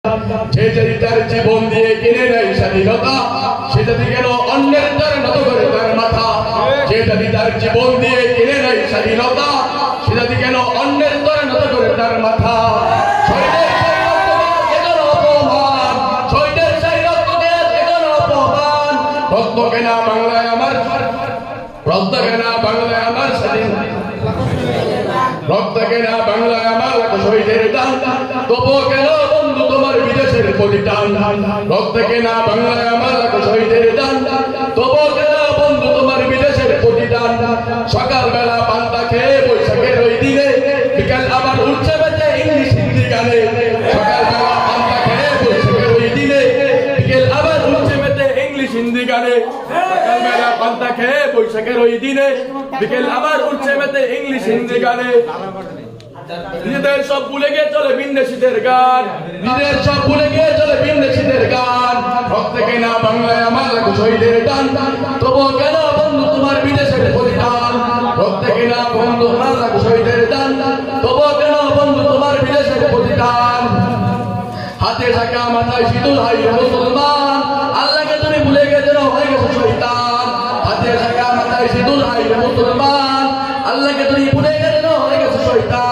যে যদি তার জীবন দিয়ে কিনে নেয় স্বাধীনতা, সে যদি কেন অন্যের দ্বারা নত করে তার মাথা। যে যদি তার জীবন দিয়ে কিনে নেয় স্বাধীনতা, সে যদি কেন অন্যের দ্বারা নত করে তার মাথা। শহীদের সেই রক্তকে যেন অপমান, শহীদের সেই রক্তকে যেন অপমান। রক্ত কেনা বাংলায় আমার, রক্ত কেনা বাংলায় আমার স্বাধীন, রক্ত কেনা বাংলায় আমার শহীদের দান। তবু কেন বন্ধু তোমার বিদেশের পরিটান, রক্ত কেনা বাংলায় আমার শহীদের দান। তবু কেন বন্ধু তোমার বিদেশের পরিটান। সকালবেলা পান্তা খেয়ে বৈশাখের ওই দিনে, বিকাল আবার উঠছে বেঁচে ইংলিশ হিন্দি গানে। সকালবেলা পান্তা খেয়ে বৈশাখের ওই দিনে, বিকেল আবার উঠছে বেঁচে ইংলিশ হিন্দি গানে। সকালবেলা পান্তা খেয়ে বৈশাখের ওই দিনে, বিকেল আবার উঠছে বেঁচে ইংলিশ হিন্দি গানে। নিজেদের সব ভুলে গিয়ে চলে বিন্দেশীদের গান, নিজেদের সব ভুলে গিয়ে চলে বিন্দেশীদের গান। রক্ত কেনা বাংলায় আমার শহীদের দান। তবু কেন বন্ধু তোমার বিদেশের পরিধান, রক্ত কেনা বন্ধু আমার শহীদের দান। তবু কেন বন্ধু তোমার বিদেশের পরিধান। হাতে থাকা মাথায় সিঁদুর হাই মুসলমান, আল্লাহকে তুমি ভুলে গেছো হয়ে গেছো শয়তান। হাতে থাকা মাথায় সিঁদুর হাই মুসলমান, আল্লাহকে তুমি ভুলে গেছো হয়ে গেছো শয়তান।